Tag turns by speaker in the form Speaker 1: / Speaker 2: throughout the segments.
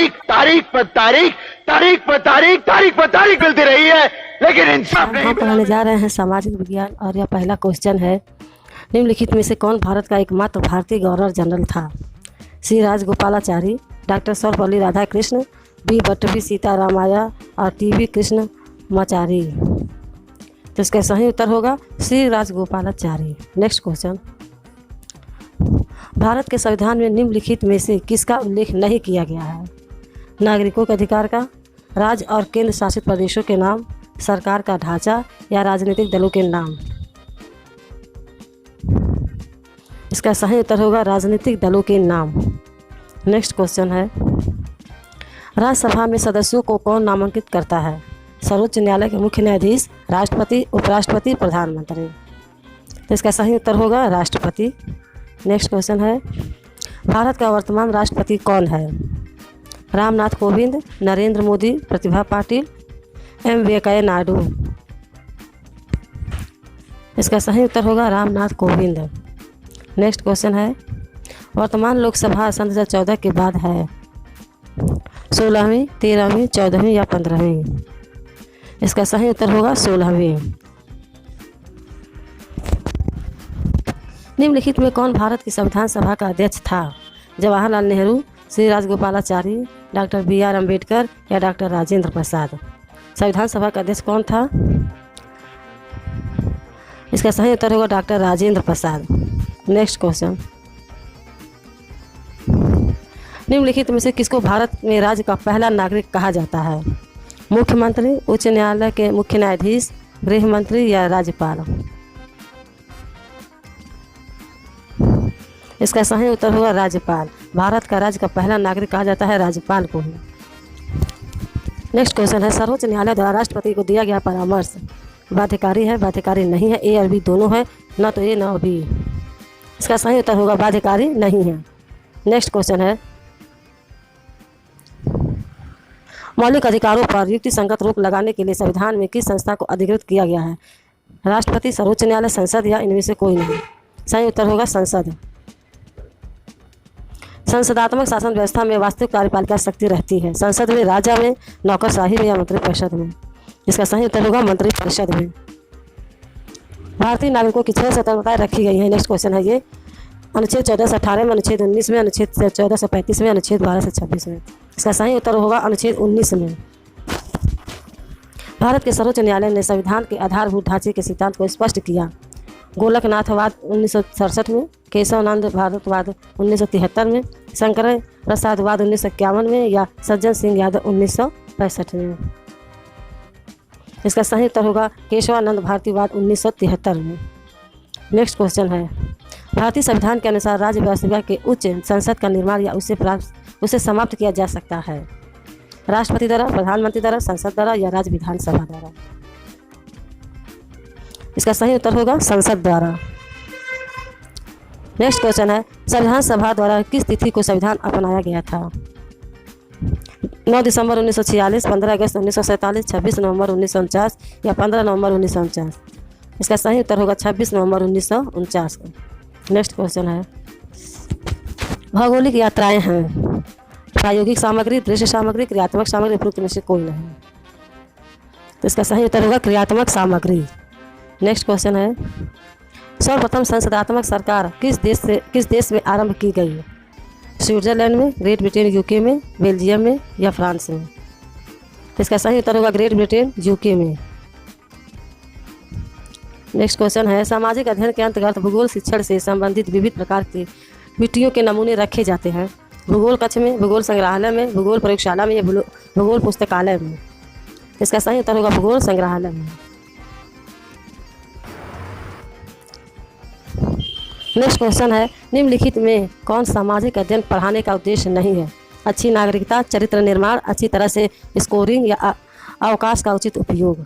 Speaker 1: तारीख पर तारीख, तारीख पर तारीख, तारीख पर तारीख मिलती रही है, लेकिन इंसाफ नहीं।
Speaker 2: हम पढ़ाने जा रहे हैं सामाजिक विज्ञान और यह पहला क्वेश्चन है। निम्नलिखित में से कौन भारत का एकमात्र भारतीय गवर्नर जनरल था? सी राजगोपालाचारी, डॉक्टर सर्वपल्ली राधाकृष्ण, बी बट्टभी सीतारामैया और टी बी कृष्णमाचारी। तो इसका सही उत्तर होगा सी राजगोपालाचारी। नेक्स्ट क्वेश्चन, भारत के संविधान में निम्नलिखित में से किसका उल्लेख नहीं किया गया है? नागरिकों के अधिकार का, राज्य और केंद्र शासित प्रदेशों के नाम, सरकार का ढांचा या राजनीतिक दलों के नाम। इसका सही उत्तर होगा राजनीतिक दलों के नाम। नेक्स्ट क्वेश्चन है, राज्यसभा में सदस्यों को कौन नामांकित करता है? सर्वोच्च न्यायालय के मुख्य न्यायाधीश, राष्ट्रपति, उपराष्ट्रपति, प्रधानमंत्री। तो इसका सही उत्तर होगा राष्ट्रपति। नेक्स्ट क्वेश्चन है, भारत का वर्तमान राष्ट्रपति कौन है? रामनाथ कोविंद, नरेंद्र मोदी, प्रतिभा पाटिल, एम वेंकैया नायडू। इसका सही उत्तर होगा रामनाथ कोविंद। नेक्स्ट क्वेश्चन है, वर्तमान लोकसभा सन 2014 के बाद है 16वीं, 13वीं, 14वीं या 15वीं। इसका सही उत्तर होगा 16वीं। निम्नलिखित में कौन भारत की संविधान सभा का अध्यक्ष था? Jawaharlal Nehru, Shri Rajagopalachari, doctor B R Ambedkar या डॉक्टर राजेंद्र प्रसाद। संविधान सभा का अध्यक्ष कौन था? इसका सही उत्तर होगा doctor Rajendra Prasad. Next question, निम्नलिखित में से किसको भारत में राज्य का पहला नागरिक कहा जाता है? मुख्यमंत्री, उच्च न्यायालय के मुख्य न्यायाधीश, गृह मंत्री या राज्यपाल। इसका सही उत्तर होगा राज्यपाल। भारत का राज्य का पहला नागरिक कहा जाता है राज्यपाल को ही। नेक्स्ट क्वेश्चन है, सर्वोच्च न्यायालय द्वारा राष्ट्रपति को दिया गया परामर्श बाध्यकारी है, बाध्यकारी नहीं है? ए और बी दोनों है, ना तो ए ना बी। इसका सही उत्तर होगा बाध्यकारी नहीं है। नेक्स्ट क्वेश्चन है, मौलिक अधिकारों पर युक्तिसंगत रोक लगाने के लिए संविधान में किस संस्था को अधिकृत किया गया है? राष्ट्रपति, सर्वोच्च न्यायालय, संसद या इनमें से कोई नहीं। सही उत्तर होगा संसद। संसदात्मक शासन व्यवस्था में वास्तविक कार्यपालिका शक्ति रहती है? संसद में, राजा में, नौकरशाही में या मंत्रिपरिषद में। इसका सही उत्तर होगा मंत्रिपरिषद में। भारतीय नागरिकों की 6 स्वतंत्रताएं रखी गई हैं। नेक्स्ट क्वेश्चन है ये, अनुच्छेद 14 से 18 में, अनुच्छेद 19 में, अनुच्छेद 14 से 35 में, अनुच्छेद 12 से 26 में। इसका सही उत्तर होगा अनुच्छेद 19 में। भारत के सर्वोच्च न्यायालय ने संविधान के आधारभूत ढांचे के सिद्धांत को स्पष्ट किया? गोलकनाथवाद 1967 में, केशवानंद भारतवाद 1973 में, शंकर प्रसादवाद 1951 में या सज्जन सिंह यादव 1965 में। इसका सही उत्तर होगा केशवानंद भारतीवाद 1973 में। नेक्स्ट क्वेश्चन है, भारतीय संविधान के अनुसार राज्य व्यवस्था के उच्च संसद का निर्माण या उसे समाप्त किया जा सकता है? राष्ट्रपति द्वारा, प्रधानमंत्री द्वारा, संसद द्वारा या राज्य विधानसभा द्वारा। इसका सही उत्तर होगा संसद द्वारा। नेक्स्ट क्वेश्चन है, संविधान सभा द्वारा किस तिथि को संविधान अपनाया गया था? 9 दिसंबर 1946, 15 अगस्त 1947, 26 नवंबर 1949 या 15 नवंबर 1949। इसका सही उत्तर होगा 26 नवंबर 1949 को। नेक्स्ट क्वेश्चन है, भौगोलिक यात्राएं हैं? प्रायोगिक सामग्री, दृश्य सामग्री, क्रियात्मक सामग्री, उपयुक्त में से कोई नहीं। तो इसका सही उत्तर होगा क्रियात्मक सामग्री। नेक्स्ट क्वेश्चन है, सर्वप्रथम संसदात्मक सरकार किस देश में आरंभ की गई? स्विट्जरलैंड में, ग्रेट ब्रिटेन यूके में, बेल्जियम में या फ्रांस में। तो इसका सही उत्तर होगा ग्रेट ब्रिटेन यूके में। नेक्स्ट क्वेश्चन है, सामाजिक अध्ययन के अंतर्गत भूगोल शिक्षण से संबंधित विविध प्रकार के मिट्टियों के नमूने रखे जाते हैं? भूगोल कक्ष में, भूगोल संग्रहालय में, भूगोल प्रयोगशाला में या भूगोल पुस्तकालय में। इसका सही उत्तर होगा भूगोल संग्रहालय में। नेक्स्ट क्वेश्चन है, निम्नलिखित में कौन सामाजिक अध्ययन पढ़ाने का उद्देश्य नहीं है? अच्छी नागरिकता, चरित्र निर्माण, अच्छी तरह से स्कोरिंग या अवकाश का उचित उपयोग।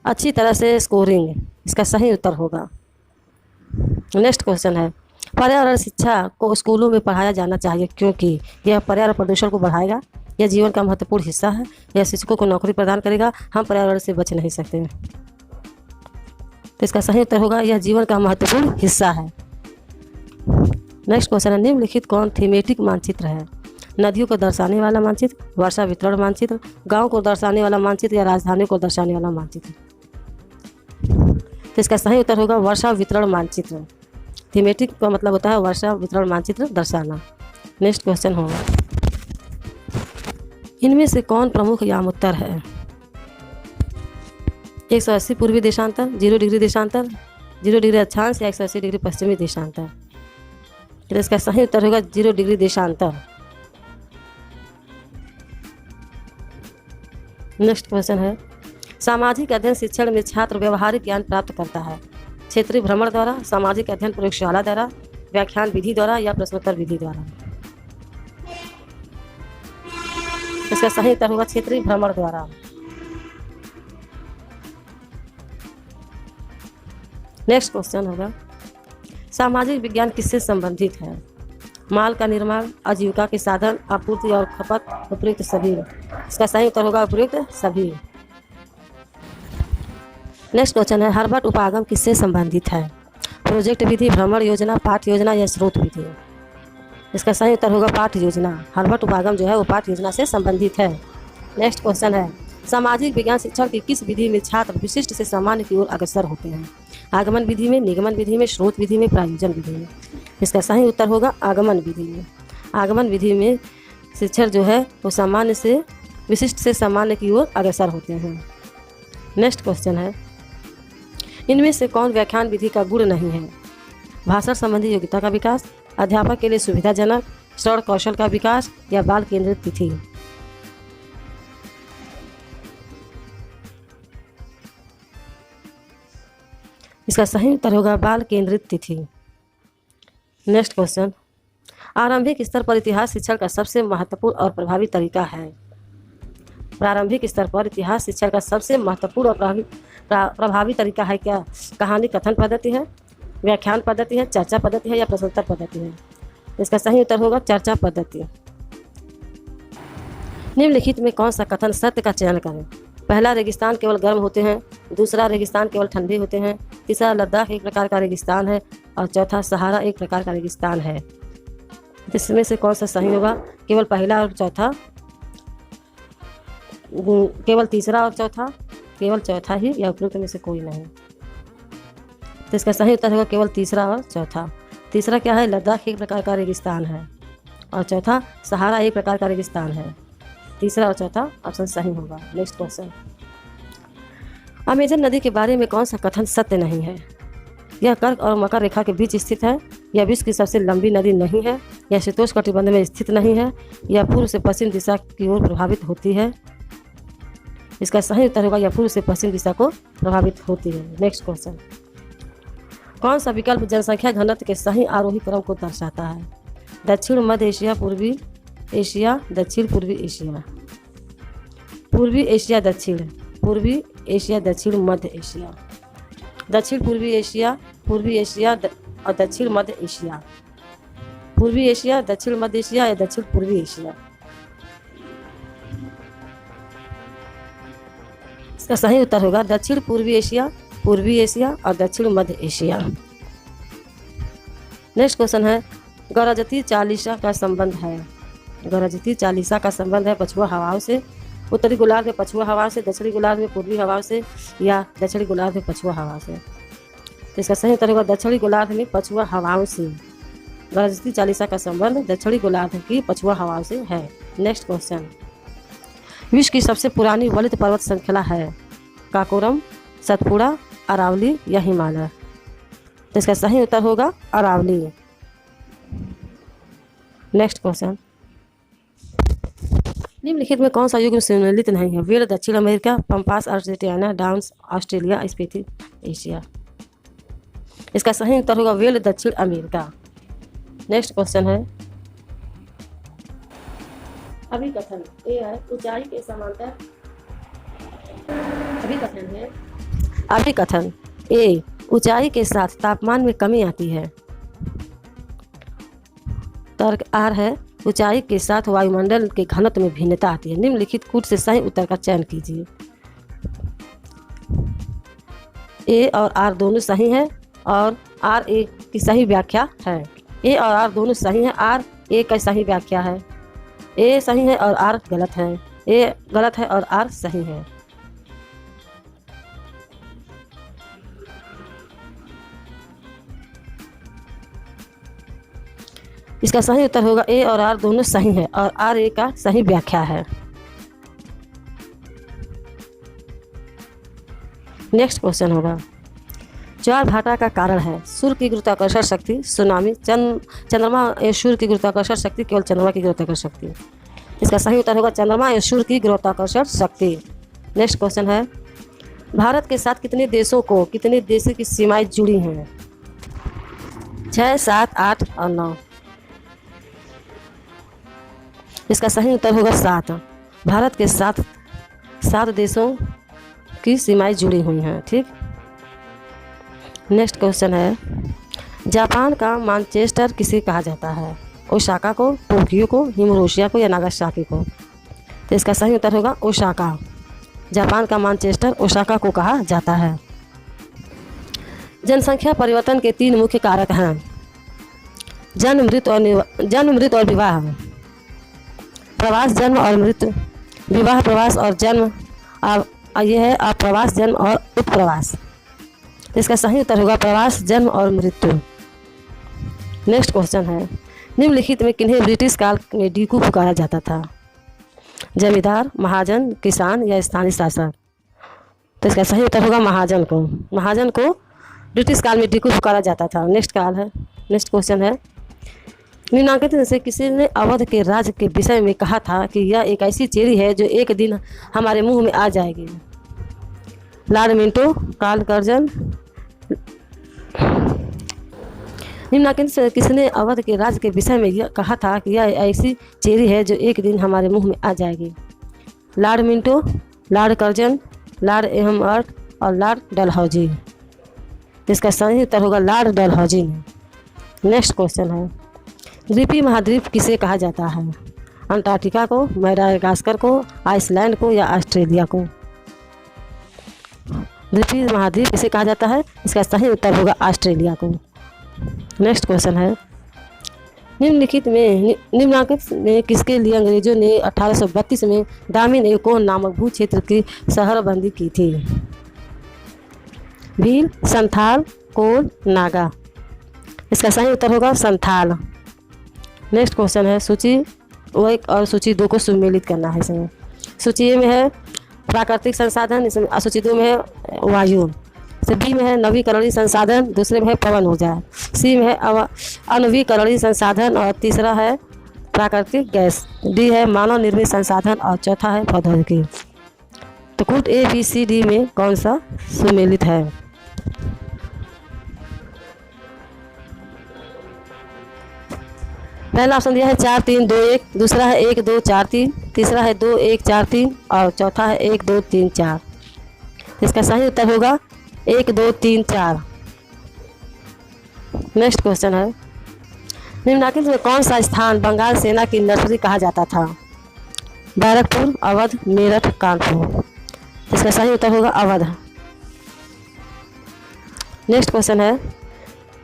Speaker 2: अच्छी तरह से स्कोरिंग इसका सही उत्तर होगा। नेक्स्ट क्वेश्चन है, पर्यावरण शिक्षा को स्कूलों में पढ़ाया जाना चाहिए क्योंकि यह पर्यावरण प्रदूषण को बढ़ाएगा, यह जीवन का महत्वपूर्ण हिस्सा है, यह शिक्षकों को नौकरी प्रदान करेगा, हम पर्यावरण से बच नहीं सकते। तो इसका सही उत्तर होगा यह जीवन का महत्वपूर्ण हिस्सा है। नेक्स्ट क्वेश्चन है, निम्नलिखित कौन थीमेटिक मानचित्र है? नदियों को दर्शाने वाला मानचित्र, वर्षा वितरण मानचित्र, गांव को दर्शाने वाला मानचित्र या राजधानी को दर्शाने वाला मानचित्र। तो इसका सही उत्तर होगा वर्षा वितरण मानचित्र। थीमेटिक का मतलब होता है वर्षा वितरण मानचित्र दर्शाना। नेक्स्ट क्वेश्चन होगा, इनमें से कौन प्रमुख याम उत्तर है? 180 पूर्वी देशांतर, 0 डिग्री देशांतर, 0 डिग्री अक्षांश या 180 डिग्री पश्चिमी देशांतर। तो इसका सही उत्तर होगा 0 डिग्री देशांतर। नेक्स्ट क्वेश्चन है, सामाजिक अध्ययन शिक्षण में छात्र व्यवहारिक ज्ञान प्राप्त करता है क्षेत्रीय भ्रमण द्वारा, सामाजिक अध्ययन प्रयोगशाला द्वारा, व्याख्यान विधि द्वारा या प्रश्नोत्तर विधि द्वारा। इसका सही उत्तर होगा क्षेत्रीय भ्रमण द्वारा। नेक्स्ट क्वेश्चन होगा, सामाजिक विज्ञान किससे संबंधित है? माल का निर्माण, आजीविका के साधन, आपूर्ति और खपत, उपयुक्त सभी। इसका सही उत्तर होगा उपयुक्त सभी। नेक्स्ट क्वेश्चन है, हर्बर्ट उपागम किससे संबंधित है? प्रोजेक्ट विधि, भ्रमण योजना, पाठ योजना या स्रोत विधि। इसका सही उत्तर होगा पाठ योजना। हर्बर्ट उपागम जो है वो पाठ योजना से संबंधित है। नेक्स्ट क्वेश्चन है, सामाजिक विज्ञान शिक्षण की किस विधि में छात्र विशिष्ट से सामान्य की ओर अग्रसर होते हैं? आगमन विधि में, निगमन विधि में, स्रोत विधि में, प्रायोजन विधि में। इसका सही उत्तर होगा आगमन विधि में। आगमन विधि में शिक्षण जो है वो सामान्य से विशिष्ट से सामान्य की ओर अग्रसर होते हैं। नेक्स्ट क्वेश्चन है, इनमें से कौन व्याख्यान विधि का गुण नहीं है? भाषण संबंधी योग्यता का विकास, अध्यापक के लिए सुविधाजनक, श्रवण कौशल का विकास या बाल केंद्रित तिथि। इसका सही उत्तर होगा बाल केंद्रित तिथि। नेक्स्ट क्वेश्चन, आरंभिक स्तर पर इतिहास शिक्षण का सबसे महत्वपूर्ण और प्रभावी तरीका है? प्रारंभिक स्तर पर इतिहास शिक्षण का सबसे महत्वपूर्ण और प्रभावी तरीका है क्या? कहानी कथन पद्धति है, व्याख्यान पद्धति है, चर्चा पद्धति है या प्रश्नोत्तर पद्धति है। इसका सही उत्तर होगा चर्चा पद्धति। निम्नलिखित में कौन सा कथन सत्य का चयन करें? पहला, रेगिस्तान केवल गर्म होते हैं, दूसरा, रेगिस्तान केवल ठंडे होते हैं, तीसरा, लद्दाख एक प्रकार का रेगिस्तान है और चौथा, सहारा एक प्रकार का रेगिस्तान है। इसमें से कौन सा सही होगा? केवल पहला और चौथा, केवल तीसरा और चौथा, केवल चौथा ही या उपरोक्त में से कोई नहीं। तो इसका सही उत्तर होगा केवल तीसरा और चौथा। तीसरा क्या है? लद्दाख एक प्रकार का रेगिस्तान है और चौथा, सहारा एक प्रकार का रेगिस्तान है। तीसरा और चौथा ऑप्शन सही होगा। नेक्स्ट क्वेश्चन, अमेजन नदी के बारे में कौन सा कथन सत्य नहीं है? यह कर्क और मकर रेखा के बीच स्थित है, यह विश्व की सबसे लंबी नदी नहीं है, यह शीतोष्णकटिबंध में स्थित नहीं है, यह पूर्व से पश्चिम दिशा की ओर प्रभावित होती है। इसका सही उत्तर होगा यह पूर्व से पश्चिम दिशा को प्रभावित होती है। नेक्स्ट क्वेश्चन, कौन सा विकल्प जनसंख्या घनत्व के सही आरोही क्रम को दर्शाता है? दक्षिण मध्य एशिया, पूर्वी एशिया, दक्षिण पूर्वी एशिया। पूर्वी एशिया, दक्षिण पूर्वी एशिया, दक्षिण मध्य एशिया। दक्षिण पूर्वी एशिया, पूर्वी एशिया और दक्षिण मध्य एशिया। पूर्वी एशिया, दक्षिण मध्य एशिया या दक्षिण पूर्वी एशिया। इसका सही उत्तर होगा दक्षिण पूर्वी एशिया, पूर्वी एशिया और दक्षिण मध्य एशिया। नेक्स्ट क्वेश्चन है, गौरजती चालीसा का संबंध है? गौरजती चालीसा का संबंध है पछुआ हवाओं से, उत्तरी गोलार्ध में पछुआ हवाओं से, दक्षिणी गोलार्ध में पूर्वी हवाओं से या दक्षिणी गोलार्ध में पछुआ हवाओं से। तो इसका सही उत्तर होगा दक्षिणी गोलार्ध में पछुआ हवाओं से। गौरजती चालीसा का संबंध दक्षिणी गोलार्ध की पछुआ हवाओं से है। नेक्स्ट क्वेश्चन, विश्व की सबसे पुरानी वलित पर्वत श्रृंखला है? काकोरम, सतपुड़ा, अरावली या हिमालय। तो इसका सही उत्तर होगा अरावली। नेक्स्ट क्वेश्चन, निम्नलिखित में कौन सा युग्म सम्मिलित नहीं है? वेल दक्षिण America, pampas Argentina, downs Australia, Spiti Asia. इसका सही उत्तर होगा वेल दक्षिण अमेरिका। नेक्स्ट क्वेश्चन है, अभिकथन ए है ऊंचाई के समांतर। अभिकथन है, अभिकथन ए ऊंचाई के साथ तापमान में कमी आती है। तर्क आर है ऊंचाई के साथ वायुमंडल के घनत्व में भिन्नता आती है। निम्नलिखित कूट से सही उत्तर का चयन कीजिए। ए और आर दोनों सही हैं और आर ए की सही व्याख्या है। ए और आर दोनों सही हैं, आर ए का सही व्याख्या है। ए सही है और आर गलत है। ए गलत है और आर सही है। इसका सही उत्तर होगा ए और आर दोनों सही है और आर ए का सही व्याख्या है। नेक्स्ट क्वेश्चन होगा, ज्वार-भाटा का कारण है सूर्य की गुरुत्वाकर्षण शक्ति, सुनामी, चंद्रमा या सूर्य की गुरुत्वाकर्षण शक्ति, केवल चंद्रमा की गुरुत्वाकर्षण शक्ति। इसका सही उत्तर होगा चंद्रमा या सूर्य की गुरुत्वाकर्षण शक्ति। नेक्स्ट क्वेश्चन है, भारत के साथ कितने देशों की सीमाएं जुड़ी हैं? 6, 7, 8 और 9। इसका सही उत्तर होगा 7। भारत के साथ 7 देशों की सीमाएं जुड़ी हुई हैं। ठीक। नेक्स्ट क्वेश्चन है, जापान का मैनचेस्टर किसे कहा जाता है? ओसाका को, टोक्यो को, हिरोशिमा को या नागासाकी को? तो इसका सही उत्तर होगा ओसाका। जापान का मैनचेस्टर ओसाका को कहा जाता है। जनसंख्या परिवर्तन के 3 मुख्य कारक हैं, जन्म, मृत्यु और विवाह। प्रवास, जन्म और मृत्यु। विवाह, प्रवास और जन्म। यह है अप्रवास, जन्म और उत्प्रवास। तो इसका सही उत्तर होगा प्रवास, जन्म और मृत्यु। नेक्स्ट क्वेश्चन है, निम्नलिखित में किन्हें ब्रिटिश काल में डीकू पुकारा जाता था? जमींदार, महाजन, किसान या स्थानीय शासक? तो इसका सही उत्तर होगा महाजन को। महाजन को ब्रिटिश काल में डीकू पुकारा जाता था। नेक्स्ट क्वेश्चन है, निम्नांकित में से किसी ने अवध के राज के विषय में कहा था कि यह एक ऐसी चेरी है जो एक दिन हमारे मुंह में आ जाएगी? Lord Minto, Karl Curzon. निम्नांकित से किसने अवध के राज के विषय में यह कहा था कि यह ऐसी चेरी है जो एक दिन हमारे मुंह में आ जाएगी? Lord Minto, Lord Curzon, Lord एहमवर्थ और लॉर्ड डलहौजी। इसका सही उत्तर होगा लॉर्ड डलहौजी ने। नेक्स्ट क्वेश्चन है, द्वीपीय महाद्वीप किसे कहा जाता है? अंटार्कटिका को, मैडागास्कर को, आइसलैंड को या ऑस्ट्रेलिया को? द्वीपीय महाद्वीप किसे कहा जाता है? इसका सही उत्तर होगा ऑस्ट्रेलिया को। नेक्स्ट क्वेश्चन है, निम्नलिखित में किसके लिए अंग्रेजों ने 1832 में दामिन एकोन नामक भू क्षेत्र की शहरबंदी की थी? भील, संथाल, कोल, नागा? इसका सही उत्तर होगा संथाल। नेक्स्ट क्वेश्चन है, सूची 1 और सूची 2 को सुमेलित करना है। इसमें सूची ए में है प्राकृतिक संसाधन, इसमें सूची 2 में है वायु, बी में है नवीकरणीय संसाधन, दूसरे में है पवन ऊर्जा, सी में है अनवीकरणीय संसाधन और तीसरा है प्राकृतिक गैस, डी है मानव निर्मित संसाधन और चौथा है प्रौद्योगिकी। तो कुल ए बी सी डी में कौन सा सुमेलित है? पहला ऑप्शन दिया है 4, 3, 2, 1, दूसरा है 1, 2, 4, 3, तीसरा है 2, 1, 4, 3 और चौथा है 1, 2, 3, 4। इसका सही उत्तर होगा 1, 2, 3, 4। नेक्स्ट क्वेश्चन है, निम्नलिखित में कौन सा स्थान बंगाल सेना की नर्सरी कहा जाता था? बैरकपुर, अवध, मेरठ, कानपुर? इसका सही उत्तर होगा अवध। नेक्स्ट क्वेश्चन है,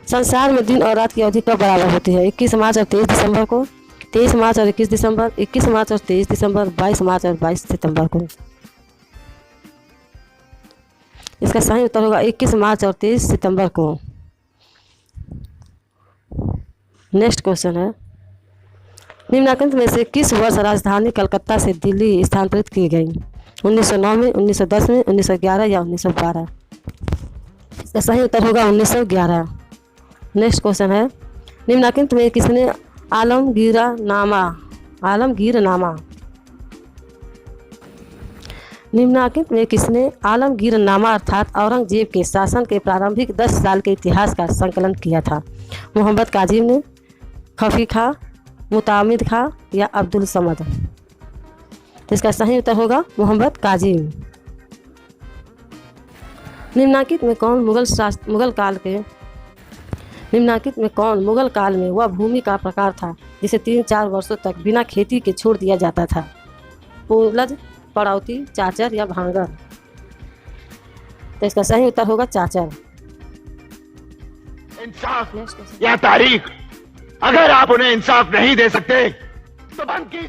Speaker 2: संसार में दिन और रात की अवधि कब बराबर होती है? 21 मार्च और 23 दिसंबर को, 23 मार्च और 21 दिसंबर, 21 मार्च और 23 दिसंबर, 22 मार्च और 22 सितंबर को? इसका सही उत्तर होगा 21 मार्च और 23 सितंबर को। नेक्स्ट क्वेश्चन है, निम्नलिखित में से किस वर्ष राजधानी कलकत्ता से दिल्ली स्थानांतरित की गई? 1909 में, 1910 में, 1911 या 1912? इसका सही उत्तर होगा 1911। नेक्स्ट क्वेश्चन है, निम्नलिखित में किसने आलमगीरनामा निम्नलिखित में किसने आलमगीरनामा अर्थात औरंगजेब के शासन के प्रारंभिक 10 साल के इतिहास का संकलन किया था? मोहम्मद काजिम ने, खफी खां, मुतामिद खां या अब्दुल समद? तो इसका सही उत्तर होगा मोहम्मद काजिम। निम्नलिखित में कौन मुगल काल में वह भूमि का प्रकार था जिसे 3-4 वर्षों तक बिना खेती के छोड़ दिया जाता था? पूर्वज, पड़ौती, चाचर या भांगर? तो इसका सही उत्तर होगा चाचर।
Speaker 1: इंसाफ या तारीख, अगर आप उन्हें इंसाफ नहीं दे सकते तो बंद कीजिए।